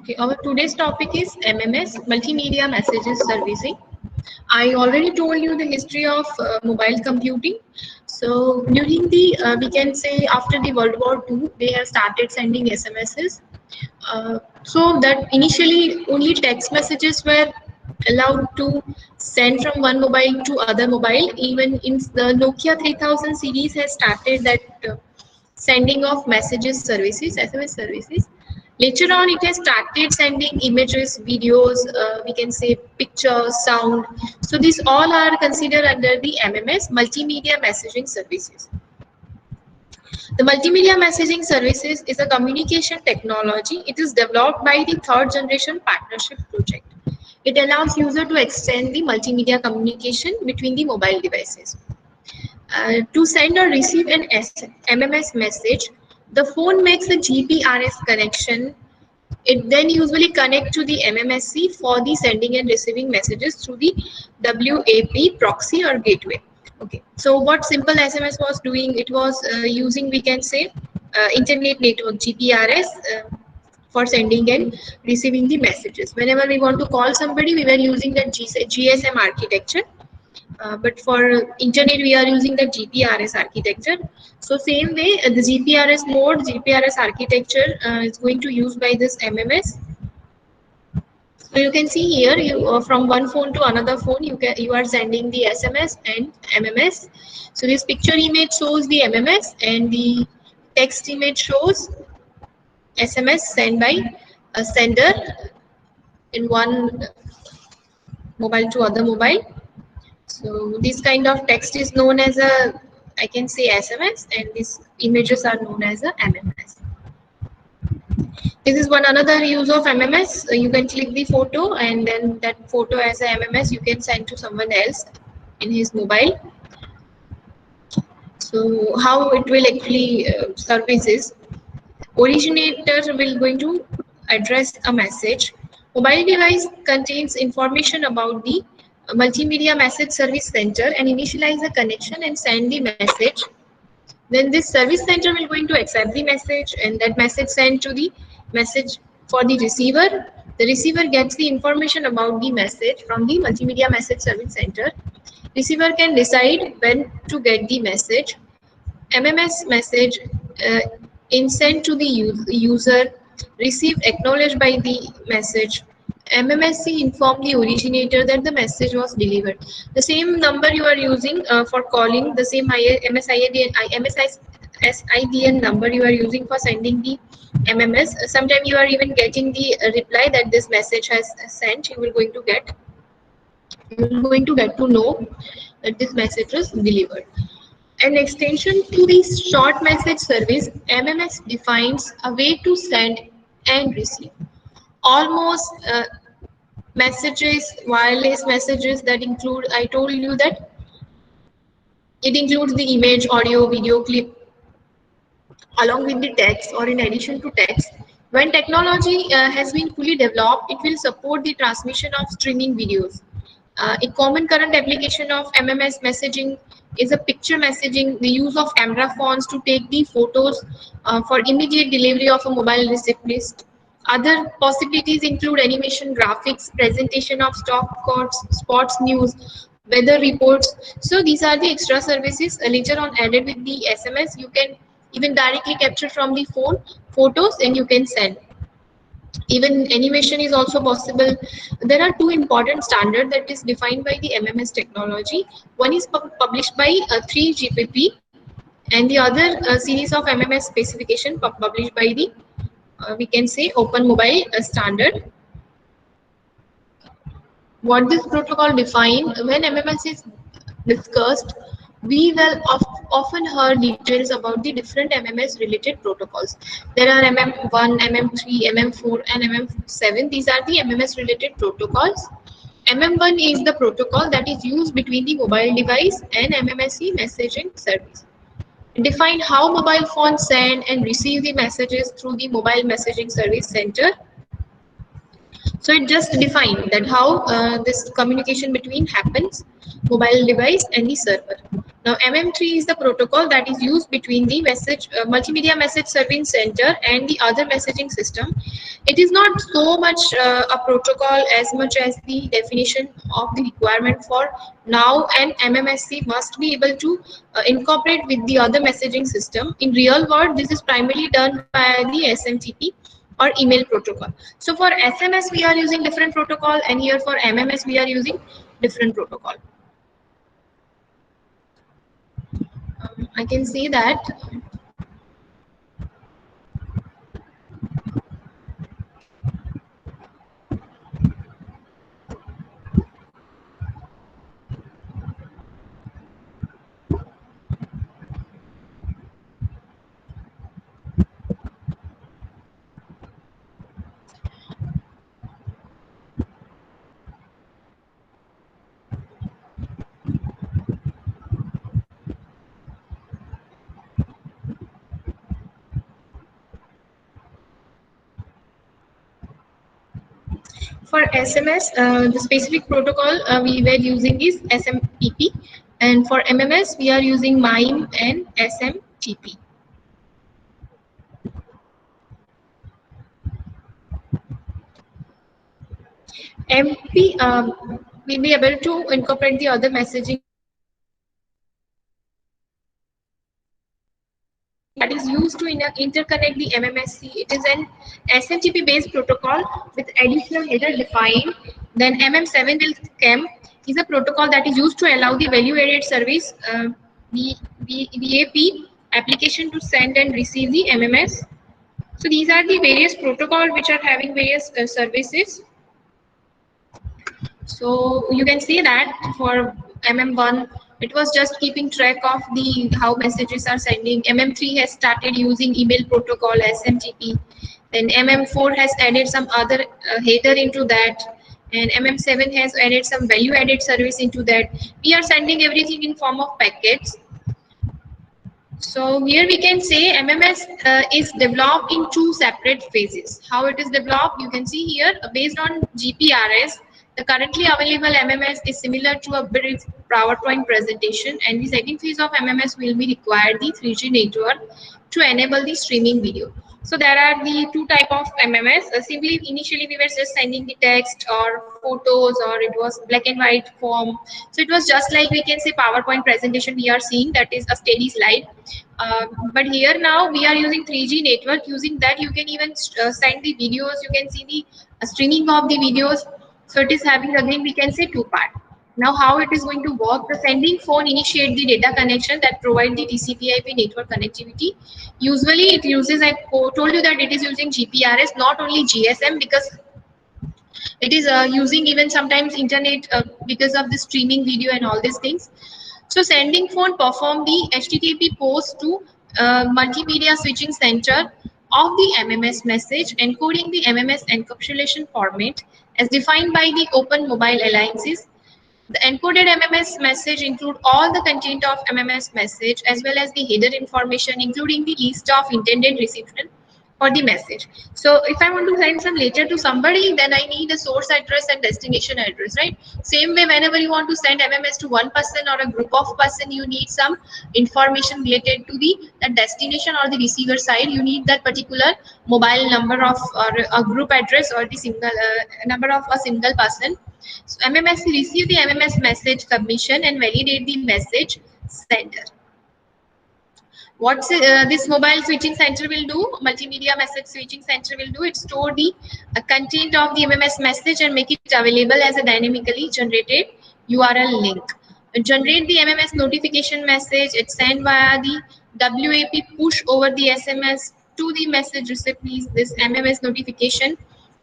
Okay, our today's topic is MMS, Multimedia Messages Servicing. I already told you the history of mobile computing. So during the, we can say after the World War II, they have started sending SMSs. So that initially only text messages were allowed to send from one mobile to other mobile. Even in the Nokia 3000 series has started that sending of messages services, SMS services. Later on, it has started sending images, videos, we can say pictures, sound. So these all are considered under the MMS, Multimedia Messaging Services. The Multimedia Messaging Services is a communication technology. It is developed by the third generation partnership project. It allows user to extend the multimedia communication between the mobile devices. To send or receive an MMS message, the phone makes a GPRS connection. It then usually connects to the MMSC for the sending and receiving messages through the WAP proxy or gateway. Okay, so what simple SMS was doing, it was using, we can say, internet network GPRS for sending and receiving the messages. Whenever we want to call somebody, we were using that GSM architecture. But for internet, we are using the GPRS architecture. So same way, the GPRS mode, GPRS architecture is going to use by this MMS. So you can see here, you from one phone to another phone, you are sending the SMS and MMS. So this picture image shows the MMS and the text image shows SMS sent by a sender in one mobile to other mobile. So this kind of text is known as a, I can say, SMS, and these images are known as a MMS. This is one another use of MMS. You can click the photo and then that photo as a MMS you can send to someone else in his mobile. So how it will actually service is, originator will going to address a message. Mobile device contains information about the multimedia message service center and initialize the connection and send the message. Then this service center will going to accept the message and that message sent to the message for the receiver. The receiver gets the information about the message from the multimedia message service center. Receiver can decide when to get the message. MMS message uh, in sent to the user, received acknowledged by the message. MMSC inform the originator that the message was delivered. The same number you are using for calling, the same MSIDN number you are using for sending the MMS. Sometimes you are even getting the reply that this message has sent. You will going to get to know that this message was delivered. An extension to the short message service, MMS defines a way to send and receive almost messages, wireless messages that include, I told you that it includes the image, audio, video clip along with the text or in addition to text. When technology has been fully developed, it will support the transmission of streaming videos. A common current application of MMS messaging is a picture messaging, the use of camera phones to take the photos for immediate delivery of a mobile receipt list. Other possibilities include animation, graphics, presentation of stock quotes, sports news, weather reports. So these are the extra services later on added with the SMS. You can even directly capture from the phone photos and you can send. Even animation is also possible. There are two important standards that is defined by the MMS technology. One is published by 3GPP and the other series of MMS specification published by the we can say Open Mobile Standard. What this protocol define, when MMS is discussed, we will often heard details about the different MMS related protocols. There are MM1, MM3, MM4 and MM7. These are the MMS related protocols. MM1 is the protocol that is used between the mobile device and MMSC messaging service. Define how mobile phones send and receive the messages through the mobile messaging service center. So it just defined that how this communication between happens, mobile device and the server. Now MM3 is the protocol that is used between the multimedia message serving center and the other messaging system. It is not so much a protocol as much as the definition of the requirement for now, and MMSC must be able to incorporate with the other messaging system. In real world, this is primarily done by the SMTP or email protocol. So for SMS we are using different protocol, and here for MMS we are using different protocol. I can see that for SMS the specific protocol we were using is SMTP, and for MMS we are using MIME and SMTP. MP will be able to incorporate the other messaging that is used to interconnect the MMSC. It is an SMTP based protocol with additional header defined. Then MM7 will come is a protocol that is used to allow the value added service VAP application to send and receive the MMS. So these are the various protocols which are having various services. So you can see that for MM1, it was just keeping track of the how messages are sending. MM3 has started using email protocol SMTP. Then MM4 has added some other header into that, and MM7 has added some value added service into that. We are sending everything in form of packets. So here we can say MMS is developed in two separate phases. How it is developed, you can see here based on GPRS. The currently available MMS is similar to a brief PowerPoint presentation, and the second phase of MMS will be required the 3G network to enable the streaming video. So there are the two type of MMS. Simply initially we were just sending the text or photos, or it was black and white form. So it was just like we can say PowerPoint presentation we are seeing, that is a steady slide. But here now we are using 3G network. Using that you can even send the videos. You can see the streaming of the videos. So it is having, again we can say, two part. Now how it is going to work? The sending phone initiate the data connection that provide the TCP/IP network connectivity. Usually it uses, I told you that it is using GPRS, not only GSM, because it is using even sometimes internet because of the streaming video and all these things. So sending phone perform the HTTP post to multimedia switching center of the MMS message, encoding the MMS encapsulation format as defined by the Open Mobile Alliances. The encoded MMS message include all the content of MMS message as well as the header information, including the list of intended recipient for the message. So if I want to send some letter to somebody, then I need a source address and destination address, right? Same way, whenever you want to send MMS to one person or a group of person, you need some information related to the destination or the receiver side. You need that particular mobile number of or a group address or the single number of a single person. So MMS receive the MMS message submission and validate the message sender. What's this mobile switching center will do? Multimedia message switching center will do. It store the content of the MMS message and make it available as a dynamically generated URL link. Generate the MMS notification message. It's sent via the WAP push over the SMS to the message recipient. This MMS notification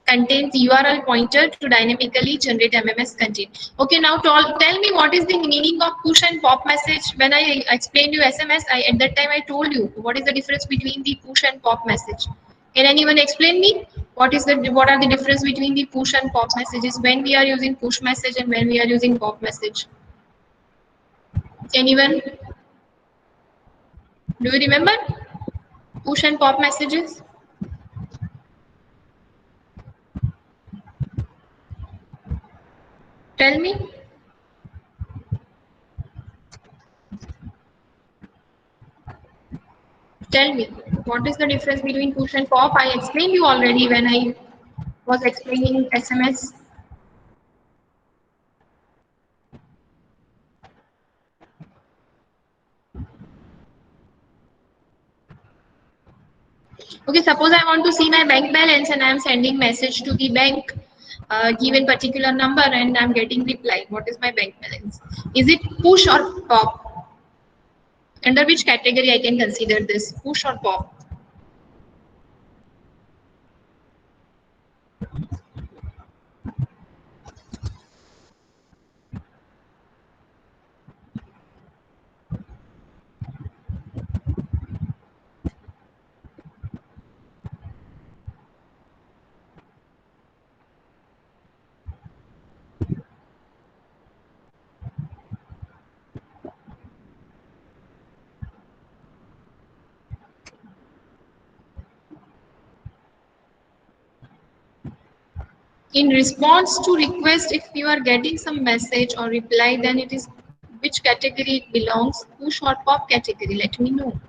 contains the URL pointer to dynamically generate MMS content. Okay, now tell me what is the meaning of push and pop message. When I explained you SMS, at that time I told you what is the difference between the push and pop message. Can anyone explain me what are the difference between the push and pop messages, when we are using push message and when we are using pop message? Anyone? Do you remember push and pop messages? Tell me. Tell me, what is the difference between push and pop? I explained you already when I was explaining SMS. Okay, suppose I want to see my bank balance and I am sending message to the bank, given particular number, and I'm getting reply. What is my bank balance? Is it push or pop? Under which category I can consider this, push or pop? In response to request, if you are getting some message or reply, then it is which category it belongs, push or pop category? Let me know.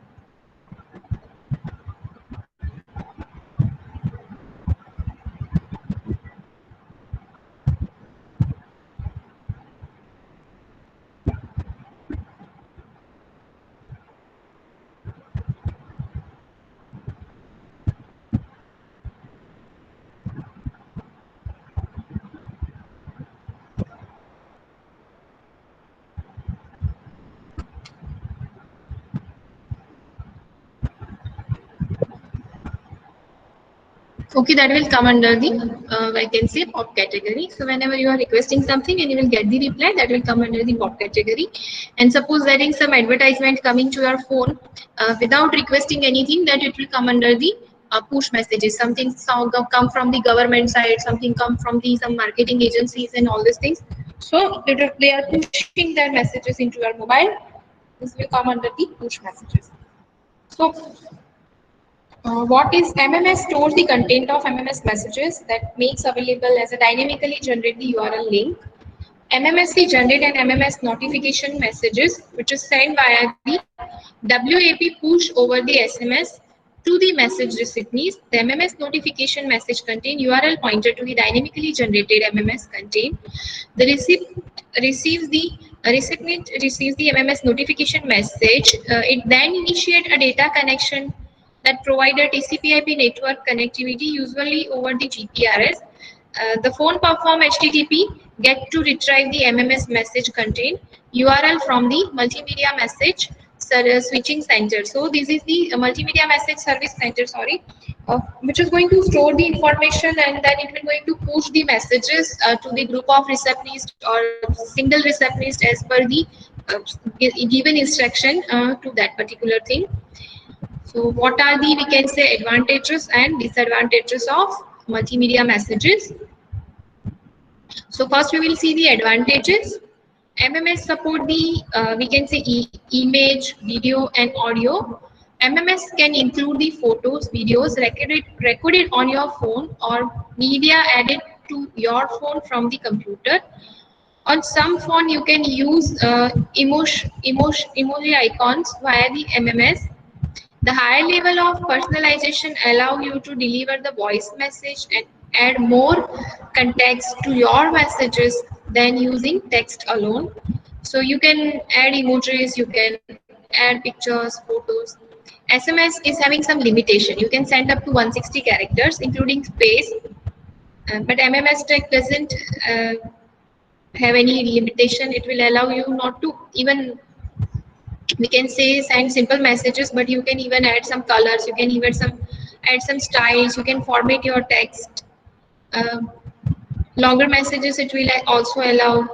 Okay, that will come under the I can say pop category. So whenever you are requesting something and you will get the reply, that will come under the pop category. And suppose there is some advertisement coming to your phone without requesting anything, that it will come under the push messages. Something come from the government side, something come from the some marketing agencies and all these things. So they are pushing their messages into your mobile. This will come under the push messages. So what is MMS stores the content of MMS messages that makes available as a dynamically generated URL link. MMSC generate an MMS notification messages which is sent via the WAP push over the SMS to the message recipients. The MMS notification message contain URL pointer to the dynamically generated MMS content. The recipient receives the MMS notification message. It then initiates a data connection that provided TCP/IP network connectivity, usually over the GPRS. The phone perform HTTP get to retrieve the MMS message contain URL from the multimedia message switching center. So this is the multimedia message service center, sorry, which is going to store the information, and then it will going to push the messages to the group of receptionists or single receptionist as per the given instruction to that particular thing. So what are the, we can say, advantages and disadvantages of multimedia messages? So first we will see the advantages. MMS support the, we can say, image, video and audio. MMS can include the photos, videos recorded on your phone or media added to your phone from the computer. On some phone, you can use emoji icons via the MMS. The higher level of personalization allow you to deliver the voice message and add more context to your messages than using text alone. So you can add emojis, you can add pictures, photos. SMS is having some limitation. You can send up to 160 characters, including space, but MMS tech doesn't have any limitation. It will allow you not to even, we can say, send simple messages, but you can even add some colors, you can even add some styles, you can format your text. Longer messages it will also allow.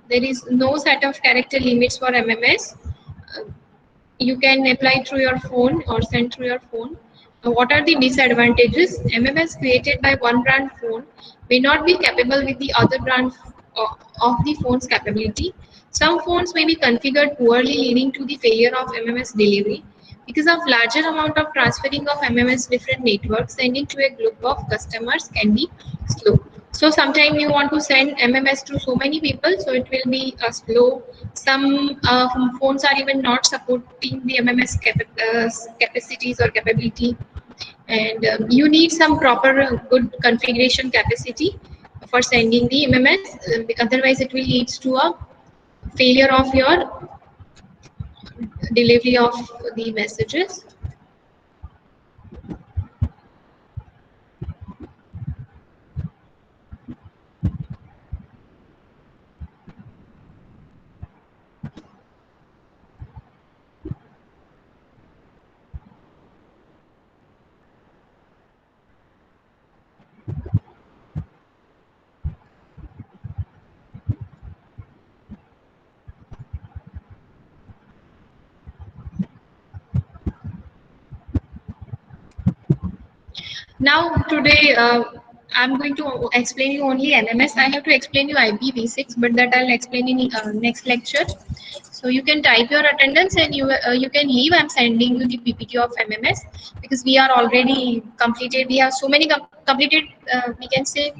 There is no set of character limits for MMS. uh, you can apply through your phone or send through your phone. What are the disadvantages? MMS created by one brand phone may not be capable with the other brand of the phone's capability. Some phones may be configured poorly, leading to the failure of MMS delivery. Because of larger amount of transferring of MMS different networks, sending to a group of customers can be slow. So sometimes you want to send MMS to so many people, so it will be slow. Some phones are even not supporting the MMS capacities or capability, and you need some proper good configuration capacity for sending the MMS. Otherwise, it will lead to a failure of your delivery of the messages. Now today I'm going to explain you only MMS. I have to explain you IPv6, but that I'll explain in next lecture. So you can type your attendance and you can leave. I'm sending you the PPT of MMS because we are already completed. We have so many completed. We can say